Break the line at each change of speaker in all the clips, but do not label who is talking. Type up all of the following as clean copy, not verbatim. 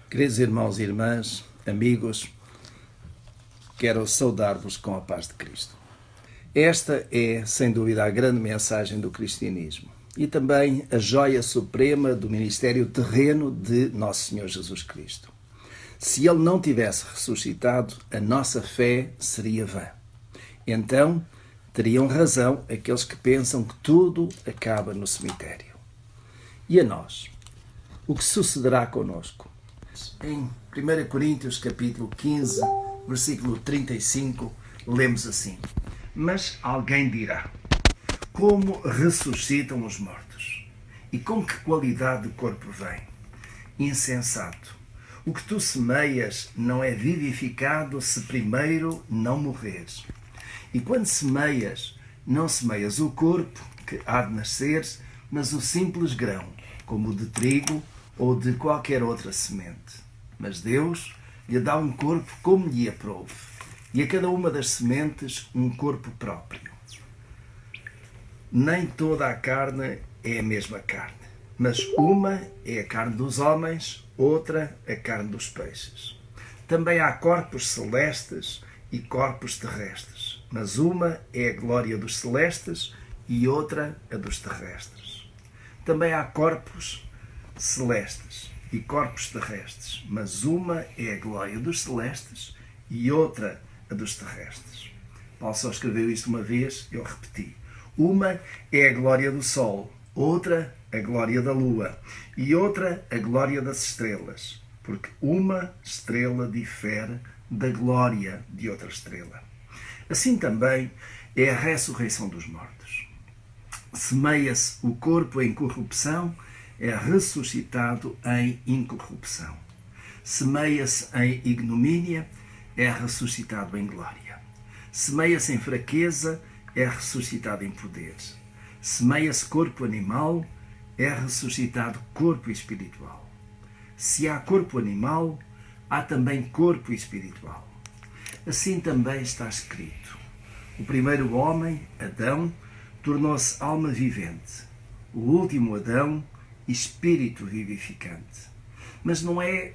Queridos irmãos e irmãs, amigos, quero saudar-vos com a paz de Cristo. Esta é, sem dúvida, a grande mensagem do cristianismo e também a joia suprema do ministério terreno de Nosso Senhor Jesus Cristo. Se Ele não tivesse ressuscitado, a nossa fé seria vã. Então, teriam razão aqueles que pensam que tudo acaba no cemitério. E a nós? O que sucederá conosco? Em 1 Coríntios capítulo 15, versículo 35, lemos assim: Mas alguém dirá: como ressuscitam os mortos? E com que qualidade de corpo vem? Insensato! O que tu semeias não é vivificado se primeiro não morreres. E quando semeias, não semeias o corpo que há de nascer, mas o simples grão, como o de trigo ou de qualquer outra semente. Mas Deus lhe dá um corpo como lhe aprouve, e a cada uma das sementes um corpo próprio. Nem toda a carne é a mesma carne, mas uma é a carne dos homens, outra a carne dos peixes. Também há corpos celestes e corpos terrestres, mas uma é a glória dos celestes e outra a dos terrestres. Também há corpos celestes e corpos terrestres, mas uma é a glória dos celestes e outra a dos terrestres. Paulo só escreveu isto uma vez, eu repeti. Uma é a glória do sol, outra a glória da lua e outra a glória das estrelas, porque uma estrela difere da glória de outra estrela. Assim também é a ressurreição dos mortos. Semeia-se o corpo em corrupção, é ressuscitado em incorrupção. Semeia-se em ignomínia, é ressuscitado em glória. Semeia-se em fraqueza, é ressuscitado em poder. Semeia-se corpo animal, é ressuscitado corpo espiritual. Se há corpo animal, há também corpo espiritual. Assim também está escrito: o primeiro homem, Adão, tornou-se alma vivente. O último Adão, espírito vivificante. Mas não é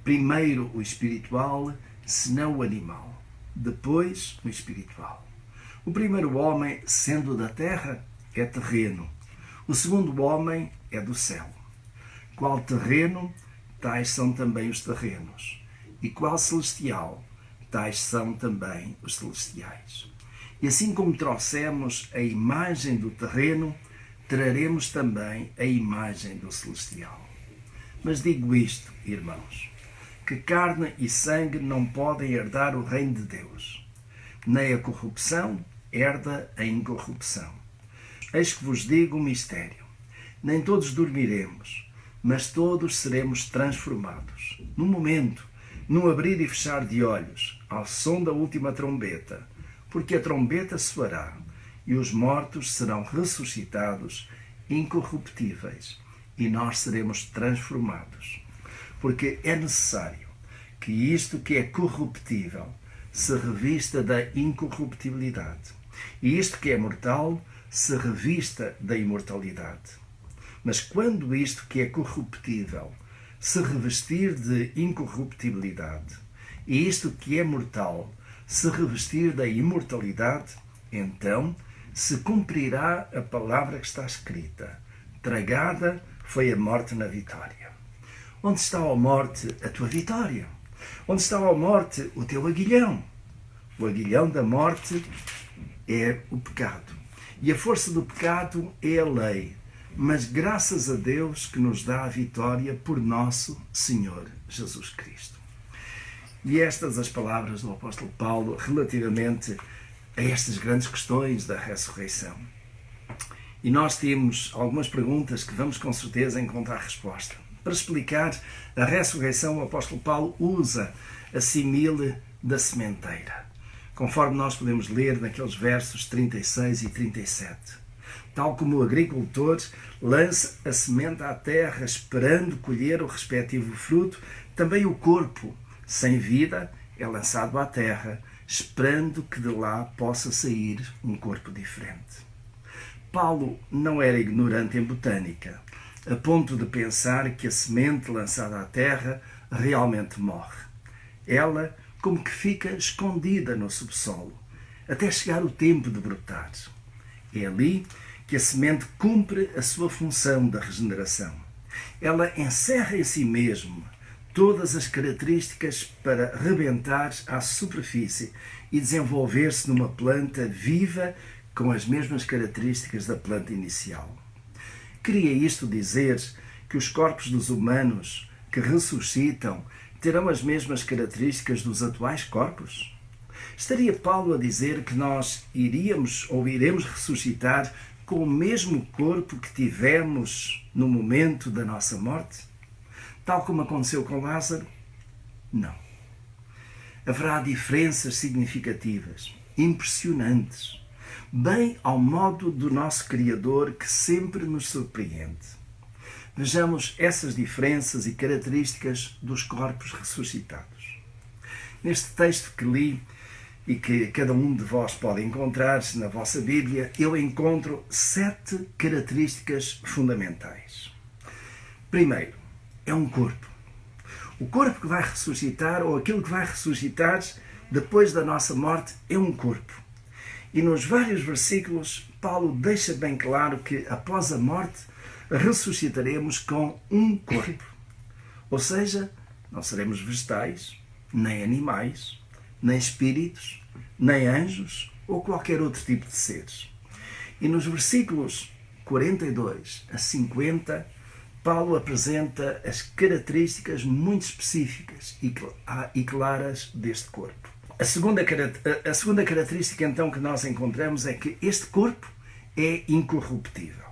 primeiro o espiritual, senão o animal, depois o espiritual. O primeiro homem, sendo da terra, é terreno. O segundo homem é do céu. Qual terreno, tais são também os terrenos. E qual celestial, tais são também os celestiais. E assim como trouxemos a imagem do terreno, traremos também a imagem do celestial. Mas digo isto, irmãos, que carne e sangue não podem herdar o reino de Deus, nem a corrupção herda a incorrupção. Eis que vos digo um mistério: nem todos dormiremos, mas todos seremos transformados, num momento, num abrir e fechar de olhos, ao som da última trombeta, porque a trombeta soará, e os mortos serão ressuscitados incorruptíveis, e nós seremos transformados. Porque é necessário que isto que é corruptível se revista da incorruptibilidade, e isto que é mortal se revista da imortalidade. Mas quando isto que é corruptível se revestir de incorruptibilidade, e isto que é mortal se revestir da imortalidade, então se cumprirá a palavra que está escrita: tragada foi a morte na vitória. Onde está, ó morte, a tua vitória? Onde está, ó morte, o teu aguilhão? O aguilhão da morte é o pecado. E a força do pecado é a lei. Mas graças a Deus que nos dá a vitória por nosso Senhor Jesus Cristo. E estas as palavras do apóstolo Paulo relativamente a estas grandes questões da ressurreição. E nós temos algumas perguntas que vamos com certeza encontrar resposta. Para explicar a ressurreição, o apóstolo Paulo usa a símile da sementeira, conforme nós podemos ler naqueles versos 36 e 37. Tal como o agricultor lança a semente à terra esperando colher o respectivo fruto, também o corpo sem vida é lançado à terra, esperando que de lá possa sair um corpo diferente. Paulo não era ignorante em botânica, a ponto de pensar que a semente lançada à terra realmente morre. Ela como que fica escondida no subsolo, até chegar o tempo de brotar. É ali que a semente cumpre a sua função da regeneração. Ela encerra em si mesma todas as características para rebentar à superfície e desenvolver-se numa planta viva com as mesmas características da planta inicial. Queria isto dizer que os corpos dos humanos que ressuscitam terão as mesmas características dos atuais corpos? Estaria Paulo a dizer que nós iríamos ou iremos ressuscitar com o mesmo corpo que tivemos no momento da nossa morte? Tal como aconteceu com Lázaro? Não. Haverá diferenças significativas, impressionantes, bem ao modo do nosso Criador que sempre nos surpreende. Vejamos essas diferenças e características dos corpos ressuscitados. Neste texto que li e que cada um de vós pode encontrar na vossa Bíblia, eu encontro 7 características fundamentais. Primeiro, é um corpo. O corpo que vai ressuscitar, ou aquilo que vai ressuscitar depois da nossa morte, é um corpo. E nos vários versículos, Paulo deixa bem claro que após a morte ressuscitaremos com um corpo. Ou seja, não seremos vegetais, nem animais, nem espíritos, nem anjos ou qualquer outro tipo de seres. E nos versículos 42 a 50, Paulo apresenta as características muito específicas e claras deste corpo. A segunda característica, então, que nós encontramos é que este corpo é incorruptível.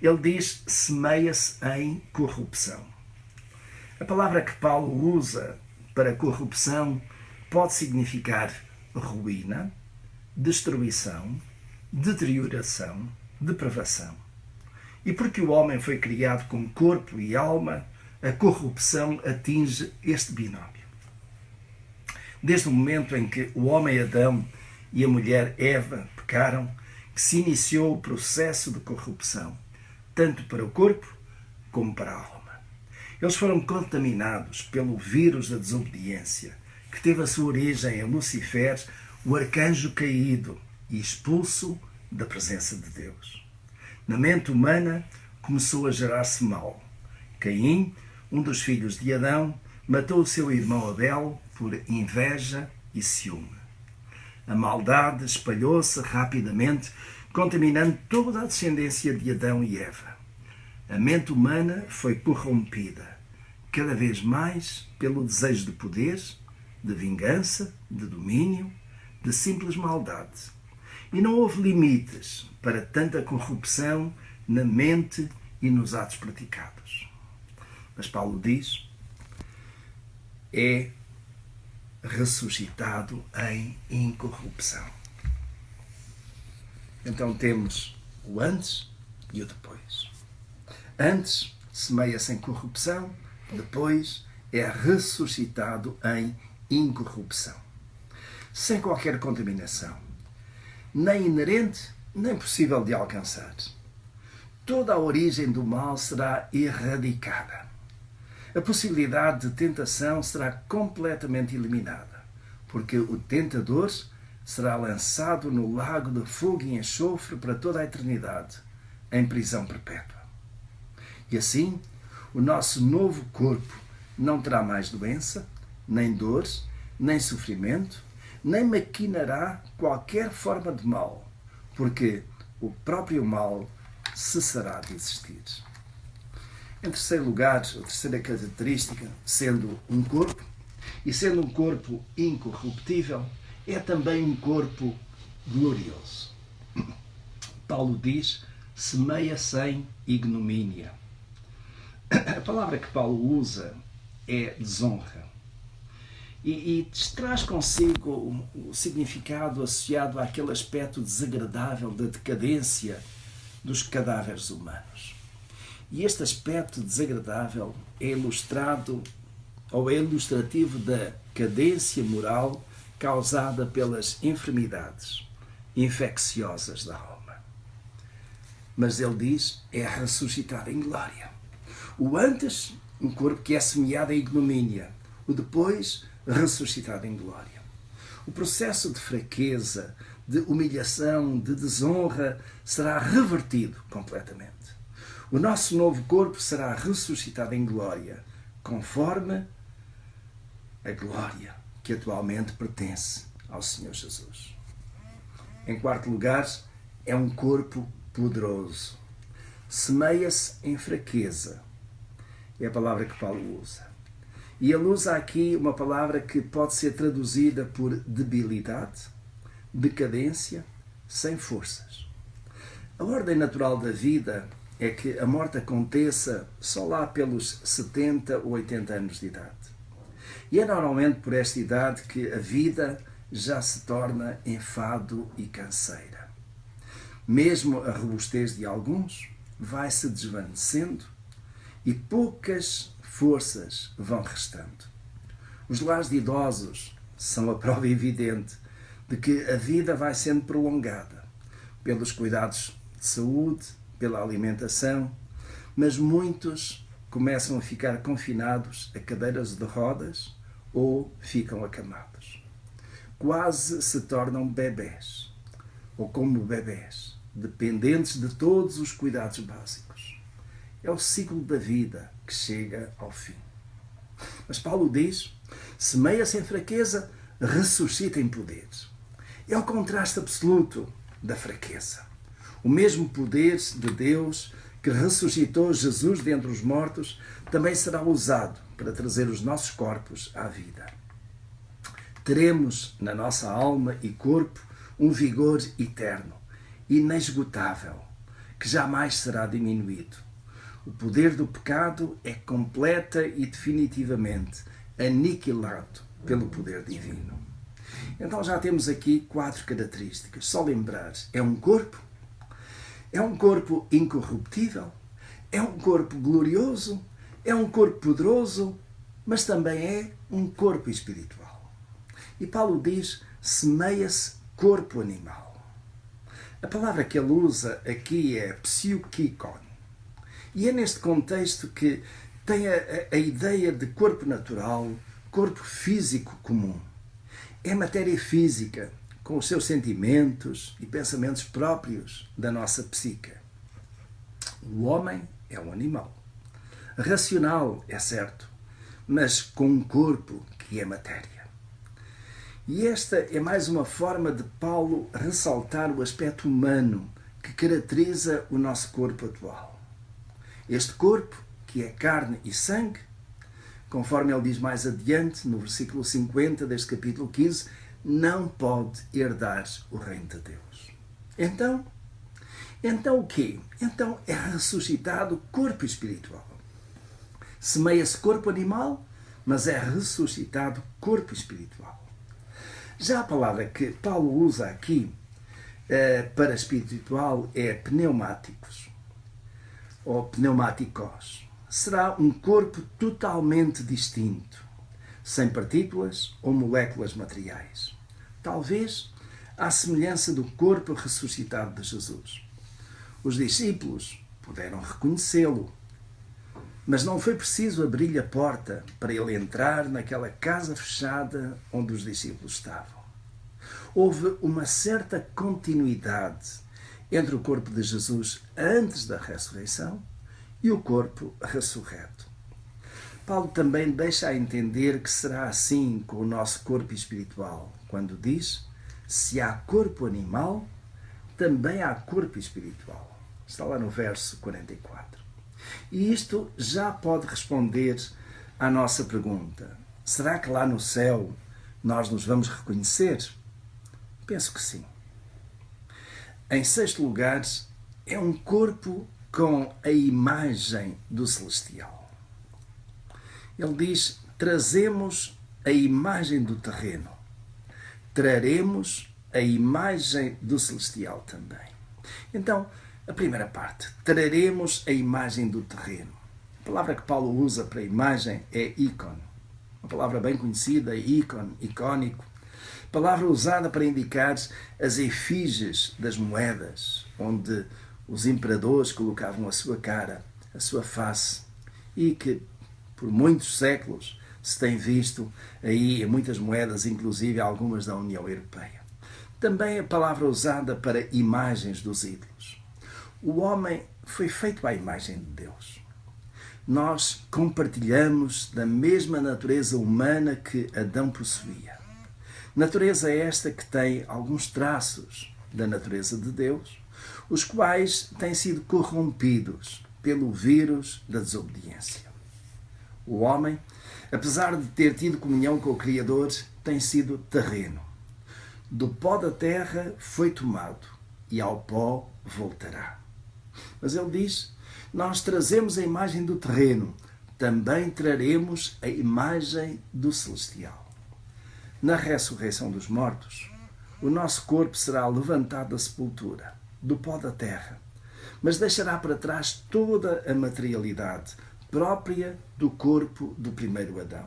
Ele diz: semeia-se em corrupção. A palavra que Paulo usa para corrupção pode significar ruína, destruição, deterioração, depravação. E porque o homem foi criado com corpo e alma, a corrupção atinge este binómio. Desde o momento em que o homem Adão e a mulher Eva pecaram, que se iniciou o processo de corrupção, tanto para o corpo como para a alma. Eles foram contaminados pelo vírus da desobediência, que teve a sua origem em Lucifer, o arcanjo caído e expulso da presença de Deus. Na mente humana começou a gerar-se mal. Caim, um dos filhos de Adão, matou o seu irmão Abel por inveja e ciúme. A maldade espalhou-se rapidamente, contaminando toda a descendência de Adão e Eva. A mente humana foi corrompida, cada vez mais pelo desejo de poder, de vingança, de domínio, de simples maldade. E não houve limites para tanta corrupção na mente e nos atos praticados. Mas Paulo diz: é ressuscitado em incorrupção. Então temos o antes e o depois. Antes semeia-se em corrupção, depois é ressuscitado em incorrupção. Sem qualquer contaminação, nem inerente, nem possível de alcançar. Toda a origem do mal será erradicada. A possibilidade de tentação será completamente eliminada, porque o tentador será lançado no lago de fogo e enxofre para toda a eternidade, em prisão perpétua. E assim, o nosso novo corpo não terá mais doença, nem dor, nem sofrimento, nem maquinará qualquer forma de mal, porque o próprio mal cessará de existir. Em terceiro lugar, a terceira característica, sendo um corpo, e sendo um corpo incorruptível, é também um corpo glorioso. Paulo diz: semeia-se em ignomínia. A palavra que Paulo usa é desonra. E traz consigo o significado associado àquele aspecto desagradável da decadência dos cadáveres humanos. E este aspecto desagradável é ilustrado, ou é ilustrativo da cadência moral causada pelas enfermidades infecciosas da alma. Mas ele diz: é ressuscitado em glória. O antes um corpo que é semeado em ignomínia, o depois ressuscitado em glória. O processo de fraqueza, de humilhação, de desonra será revertido completamente. O nosso novo corpo será ressuscitado em glória, conforme a glória que atualmente pertence ao Senhor Jesus. Em quarto lugar, é um corpo poderoso. Semeia-se em fraqueza. É a palavra que Paulo usa. E ele usa aqui uma palavra que pode ser traduzida por debilidade, decadência, sem forças. A ordem natural da vida é que a morte aconteça só lá pelos 70 ou 80 anos de idade. E é normalmente por esta idade que a vida já se torna enfado e canseira. Mesmo a robustez de alguns vai se desvanecendo e poucas forças vão restando. Os lares de idosos são a prova evidente de que a vida vai sendo prolongada pelos cuidados de saúde, pela alimentação, mas muitos começam a ficar confinados a cadeiras de rodas ou ficam acamados. Quase se tornam bebés, ou como bebés, dependentes de todos os cuidados básicos. É o ciclo da vida que chega ao fim. Mas Paulo diz, semeia-se em fraqueza, ressuscita em poder. É o contraste absoluto da fraqueza. O mesmo poder de Deus que ressuscitou Jesus dentre os mortos também será usado para trazer os nossos corpos à vida. Teremos na nossa alma e corpo um vigor eterno, inesgotável, que jamais será diminuído. O poder do pecado é completa e definitivamente aniquilado pelo poder divino. Então já temos aqui 4 características. Só lembrar, é um corpo incorruptível, é um corpo glorioso, é um corpo poderoso, mas também é um corpo espiritual. E Paulo diz, semeia-se corpo animal. A palavra que ele usa aqui é psiukikon. E é neste contexto que tem a ideia de corpo natural, corpo físico comum. É matéria física, com os seus sentimentos e pensamentos próprios da nossa psique. O homem é um animal. Racional, é certo, mas com um corpo que é matéria. E esta é mais uma forma de Paulo ressaltar o aspecto humano que caracteriza o nosso corpo atual. Este corpo, que é carne e sangue, conforme ele diz mais adiante, no versículo 50 deste capítulo 15, não pode herdar o reino de Deus. Então o quê? Então é ressuscitado corpo espiritual. Semeia-se corpo animal, mas é ressuscitado corpo espiritual. Já a palavra que Paulo usa aqui para espiritual é pneumáticos, ou pneumáticos. Será um corpo totalmente distinto, sem partículas ou moléculas materiais. Talvez à semelhança do corpo ressuscitado de Jesus. Os discípulos puderam reconhecê-lo, mas não foi preciso abrir-lhe a porta para ele entrar naquela casa fechada onde os discípulos estavam. Houve uma certa continuidade entre o corpo de Jesus antes da ressurreição e o corpo ressurreto. Paulo também deixa a entender que será assim com o nosso corpo espiritual, quando diz, se há corpo animal, também há corpo espiritual. Está lá no verso 44. E isto já pode responder à nossa pergunta. Será que lá no céu nós nos vamos reconhecer? Penso que sim. Em sexto lugar, é um corpo com a imagem do celestial. Ele diz, trazemos a imagem do terreno. Traremos a imagem do celestial também. Então, a primeira parte, traremos a imagem do terreno. A palavra que Paulo usa para imagem é ícone. Uma palavra bem conhecida, ícone, icónico. Palavra usada para indicar as efígies das moedas, onde os imperadores colocavam a sua cara, a sua face, e que por muitos séculos se tem visto aí em muitas moedas, inclusive algumas da União Europeia. Também a palavra usada para imagens dos ídolos. O homem foi feito à imagem de Deus. Nós compartilhamos da mesma natureza humana que Adão possuía. Natureza esta que tem alguns traços da natureza de Deus, os quais têm sido corrompidos pelo vírus da desobediência. O homem, apesar de ter tido comunhão com o Criador, tem sido terreno. Do pó da terra foi tomado e ao pó voltará. Mas ele diz, nós trazemos a imagem do terreno, também traremos a imagem do celestial. Na ressurreição dos mortos, o nosso corpo será levantado da sepultura, do pó da terra, mas deixará para trás toda a materialidade própria do corpo do primeiro Adão.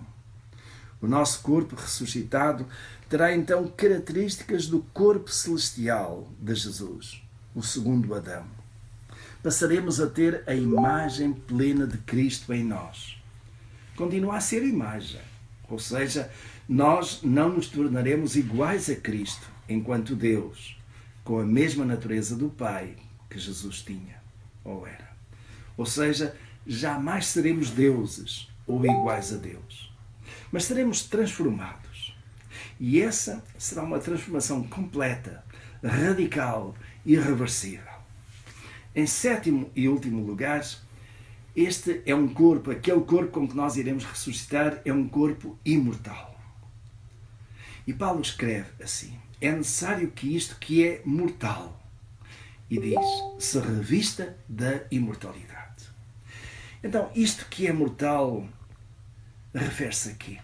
O nosso corpo ressuscitado terá então características do corpo celestial de Jesus, o segundo Adão. Passaremos a ter a imagem plena de Cristo em nós. Continua a ser imagem, ou seja, nós não nos tornaremos iguais a Cristo enquanto Deus, com a mesma natureza do Pai que Jesus tinha, ou era. Ou seja, jamais seremos deuses ou iguais a Deus, mas seremos transformados. E essa será uma transformação completa, radical e irreversível. Em sétimo e último lugar, este é um corpo, aquele corpo com que nós iremos ressuscitar, é um corpo imortal. E Paulo escreve assim, é necessário que isto que é mortal, e diz, se revista da imortalidade. Então, isto que é mortal, refere-se a quê?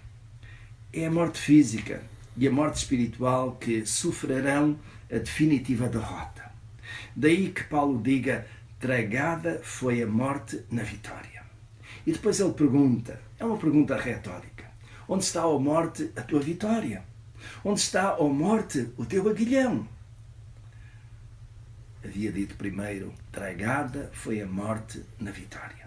É a morte física e a morte espiritual que sofrerão a definitiva derrota. Daí que Paulo diga, tragada foi a morte na vitória. E depois ele pergunta, é uma pergunta retórica, onde está, ó morte, a tua vitória? Onde está, ó morte, o teu aguilhão? Havia dito primeiro, tragada foi a morte na vitória.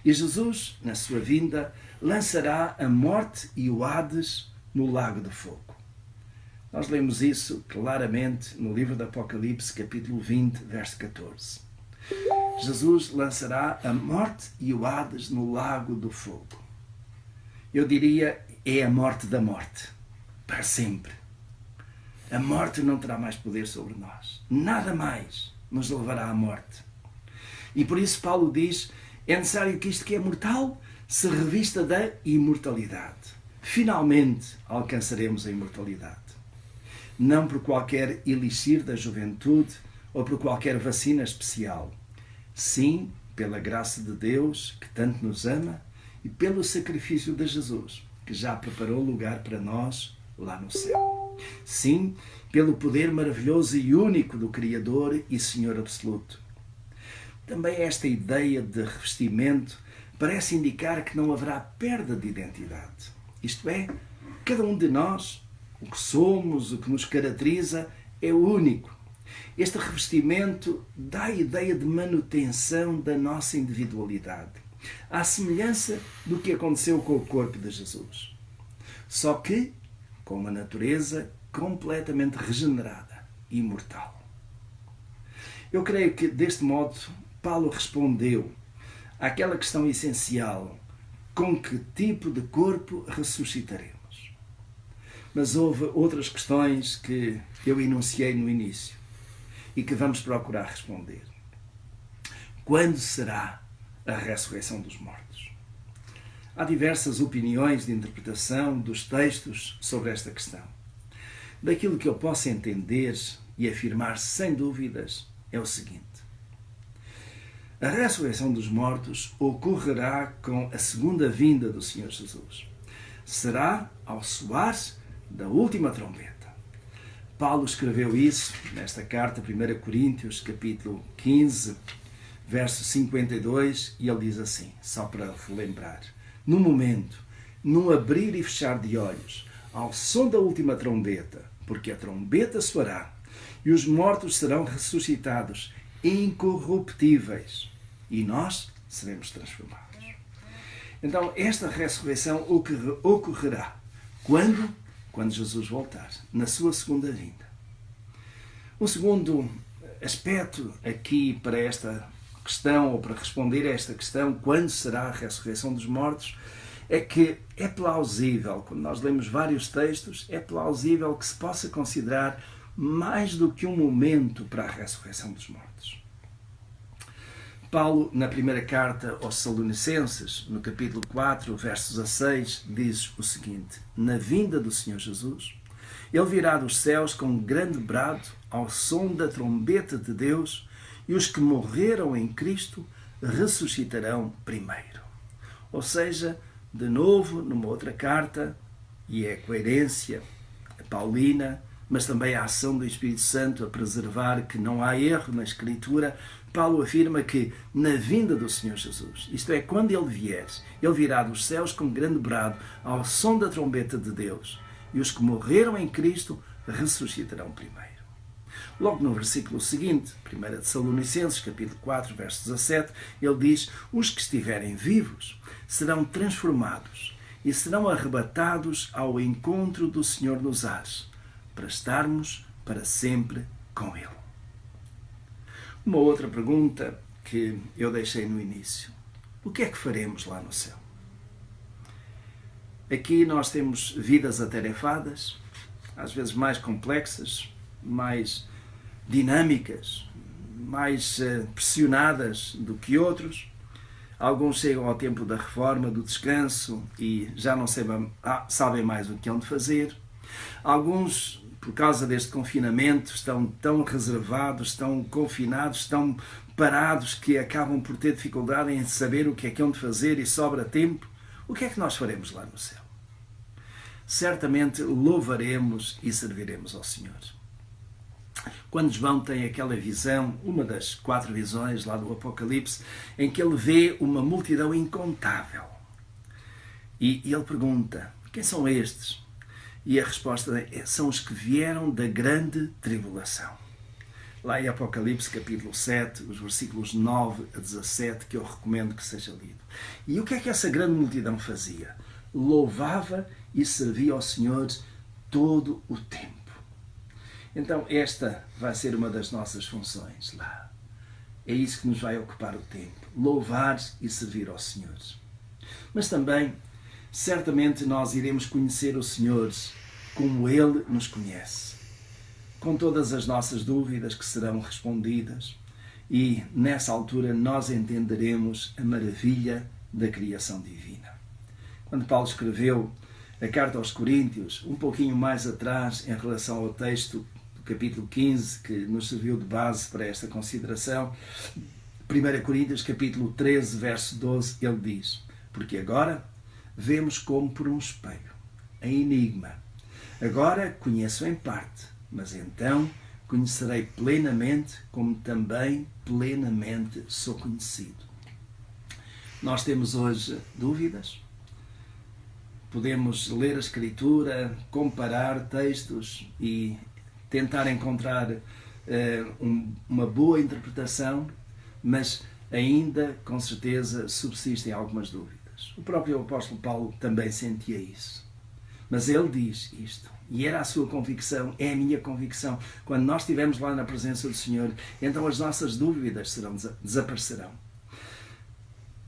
E Jesus, na sua vinda, lançará a morte e o Hades no lago de fogo. Nós lemos isso claramente no livro do Apocalipse, capítulo 20, verso 14. Jesus lançará a morte e o Hades no lago do fogo. Eu diria, é a morte da morte, para sempre. A morte não terá mais poder sobre nós. Nada mais nos levará à morte. E por isso Paulo diz, é necessário que isto que é mortal se revista da imortalidade. Finalmente alcançaremos a imortalidade. Não por qualquer elixir da juventude ou por qualquer vacina especial. Sim, pela graça de Deus, que tanto nos ama, e pelo sacrifício de Jesus, que já preparou lugar para nós lá no céu. Sim, pelo poder maravilhoso e único do Criador e Senhor absoluto. Também esta ideia de revestimento parece indicar que não haverá perda de identidade. Isto é, cada um de nós, o que somos, o que nos caracteriza, é único. Este revestimento dá a ideia de manutenção da nossa individualidade, à semelhança do que aconteceu com o corpo de Jesus. Só que com uma natureza completamente regenerada e imortal. Eu creio que, deste modo, Paulo respondeu àquela questão essencial: com que tipo de corpo ressuscitaremos? Mas houve outras questões que eu enunciei no início e que vamos procurar responder. Quando será a ressurreição dos mortos? Há diversas opiniões de interpretação dos textos sobre esta questão. Daquilo que eu posso entender e afirmar sem dúvidas é o seguinte: a ressurreição dos mortos ocorrerá com a segunda vinda do Senhor Jesus. Será ao soar da última trombeta. Paulo escreveu isso nesta carta, 1 Coríntios, capítulo 15, verso 52, e ele diz assim, só para relembrar: no momento, num abrir e fechar de olhos, ao som da última trombeta, porque a trombeta soará, e os mortos serão ressuscitados, incorruptíveis, e nós seremos transformados. Então, esta ressurreição ocorrerá. Quando? Quando Jesus voltar, na sua segunda vinda. O segundo aspecto aqui para esta questão, ou para responder a esta questão, quando será a ressurreição dos mortos, é que é plausível, quando nós lemos vários textos, é plausível que se possa considerar mais do que um momento para a ressurreição dos mortos. Paulo, na primeira carta aos Tessalonicenses, no capítulo 4, versos 16, diz o seguinte: na vinda do Senhor Jesus, ele virá dos céus com um grande brado, ao som da trombeta de Deus, e os que morreram em Cristo ressuscitarão primeiro. Ou seja, de novo, numa outra carta, e é coerência paulina, mas também a ação do Espírito Santo a preservar que não há erro na Escritura, Paulo afirma que na vinda do Senhor Jesus, isto é, quando Ele vier, Ele virá dos céus com grande brado, ao som da trombeta de Deus, e os que morreram em Cristo ressuscitarão primeiro. Logo no versículo seguinte, 1 Tessalonicenses, capítulo 4, verso 17, ele diz: os que estiverem vivos serão transformados e serão arrebatados ao encontro do Senhor nos ares, para estarmos para sempre com Ele. Uma outra pergunta que eu deixei no início: o que é que faremos lá no céu? Aqui nós temos vidas atarefadas, às vezes mais complexas, mais dinâmicas, mais pressionadas do que outros. Alguns chegam ao tempo da reforma, do descanso, e já não sabem mais o que hão de fazer. Alguns, por causa deste confinamento, estão tão reservados, estão confinados, estão parados, que acabam por ter dificuldade em saber o que é que hão de fazer e sobra tempo. O que é que nós faremos lá no céu? Certamente louvaremos e serviremos ao Senhor. Quando João tem aquela visão, uma das 4 visões lá do Apocalipse, em que ele vê uma multidão incontável. E ele pergunta: quem são estes? E a resposta é: são os que vieram da grande tribulação. Lá em Apocalipse capítulo 7, os versículos 9 a 17, que eu recomendo que seja lido. E o que é que essa grande multidão fazia? Louvava e servia ao Senhor todo o tempo. Então esta vai ser uma das nossas funções lá. É isso que nos vai ocupar o tempo. Louvar e servir ao Senhor. Mas também, certamente nós iremos conhecer o Senhor como Ele nos conhece. Com todas as nossas dúvidas que serão respondidas. E nessa altura nós entenderemos a maravilha da criação divina. Quando Paulo escreveu a carta aos Coríntios, um pouquinho mais atrás, em relação ao texto capítulo 15, que nos serviu de base para esta consideração, 1 Coríntios capítulo 13, verso 12, ele diz: porque agora vemos como por um espelho, em enigma. Agora conheço em parte, mas então conhecerei plenamente, como também plenamente sou conhecido. Nós temos hoje dúvidas. Podemos ler a Escritura, comparar textos e tentar encontrar uma boa interpretação, mas ainda, com certeza, subsistem algumas dúvidas. O próprio apóstolo Paulo também sentia isso. Mas ele diz isto, e era a sua convicção, é a minha convicção. Quando nós estivermos lá na presença do Senhor, então as nossas dúvidas desaparecerão.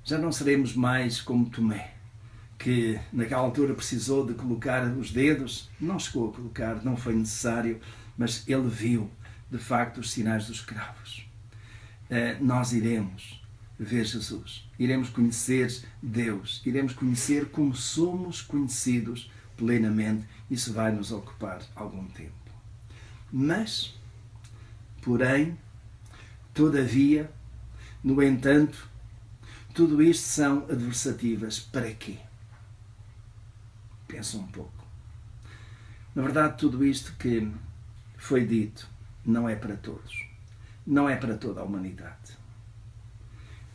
Já não seremos mais como Tomé, que naquela altura precisou de colocar os dedos, não chegou a colocar, não foi necessário, mas ele viu, de facto, os sinais dos cravos. Nós iremos ver Jesus, iremos conhecer Deus, iremos conhecer como somos conhecidos plenamente. Isso vai nos ocupar algum tempo. Mas, porém, todavia, no entanto, tudo isto são adversativas para quê? Pensa um pouco. Na verdade, tudo isto que foi dito não é para todos. Não é para toda a humanidade.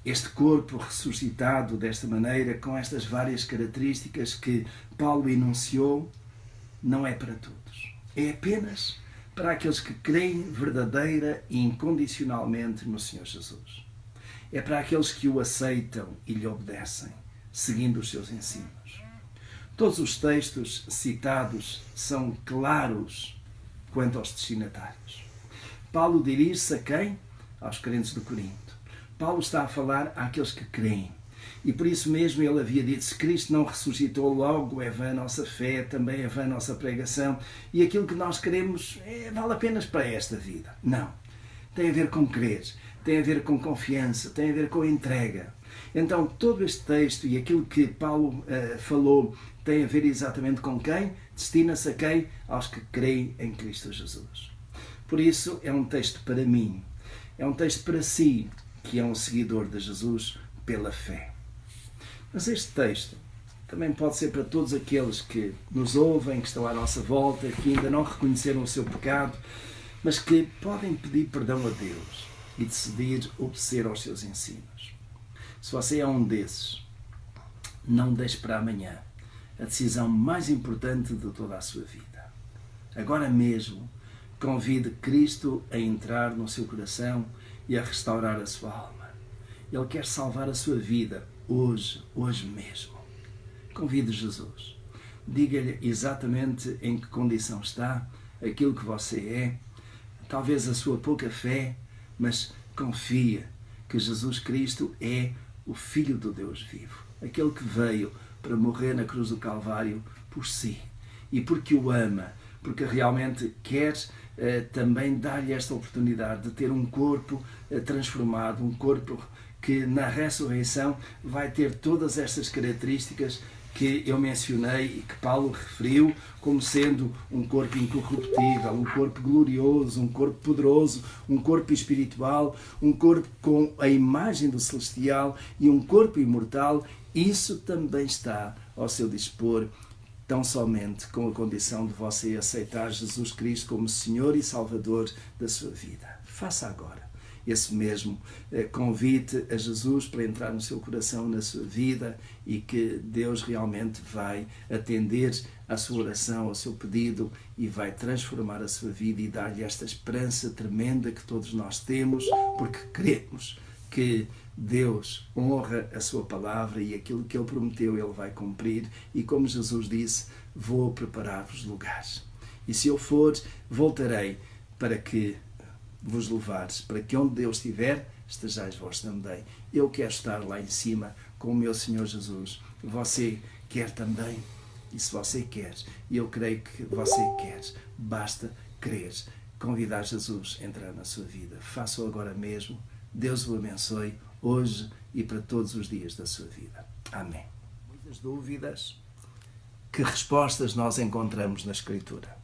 Este corpo ressuscitado desta maneira, com estas várias características que Paulo enunciou, não é para todos. É apenas para aqueles que creem verdadeira e incondicionalmente no Senhor Jesus. É para aqueles que o aceitam e lhe obedecem, seguindo os seus ensinos. Todos os textos citados são claros quanto aos destinatários. Paulo dirige-se a quem? Aos crentes de Corinto. Paulo está a falar àqueles que creem. E por isso mesmo ele havia dito: se Cristo não ressuscitou, logo é vã a nossa fé, também é vã a nossa pregação, e aquilo que nós queremos vale apenas para esta vida. Não. Tem a ver com crer, tem a ver com confiança, tem a ver com entrega. Então todo este texto e aquilo que Paulo falou tem a ver exatamente com quem? Destina-se a quem? Aos que creem em Cristo Jesus. Por isso é um texto para mim, é um texto para si, que é um seguidor de Jesus pela fé. Mas este texto também pode ser para todos aqueles que nos ouvem, que estão à nossa volta, que ainda não reconheceram o seu pecado, mas que podem pedir perdão a Deus e decidir obedecer aos seus ensinos. Se você é um desses, não deixe para amanhã a decisão mais importante de toda a sua vida. Agora mesmo, convide Cristo a entrar no seu coração e a restaurar a sua alma. Ele quer salvar a sua vida hoje mesmo. Convide Jesus. Diga-lhe exatamente em que condição está, aquilo que você é, talvez a sua pouca fé, mas confia que Jesus Cristo é o Filho do Deus vivo, aquele que veio para morrer na cruz do Calvário por si, e porque o ama, porque realmente quer também dar-lhe esta oportunidade de ter um corpo transformado, um corpo que na ressurreição vai ter todas estas características que eu mencionei e que Paulo referiu como sendo um corpo incorruptível, um corpo glorioso, um corpo poderoso, um corpo espiritual, um corpo com a imagem do celestial e um corpo imortal. Isso também está ao seu dispor, tão somente com a condição de você aceitar Jesus Cristo como Senhor e Salvador da sua vida. Faça agora esse mesmo convite a Jesus para entrar no seu coração, na sua vida, e que Deus realmente vai atender à sua oração, ao seu pedido, e vai transformar a sua vida e dar-lhe esta esperança tremenda que todos nós temos, porque queremos que Deus honra a sua palavra e aquilo que Ele prometeu Ele vai cumprir, e como Jesus disse: vou preparar-vos lugares. E se eu for, voltarei para que vos levares, para que onde Deus estiver, estejais vós também. Eu quero estar lá em cima com o meu Senhor Jesus. Você quer também? E se você quer, e eu creio que você quer, basta crer, convidar Jesus a entrar na sua vida. Faça-o agora mesmo. Deus o abençoe hoje e para todos os dias da sua vida. Amém. Muitas dúvidas? Que respostas nós encontramos na Escritura?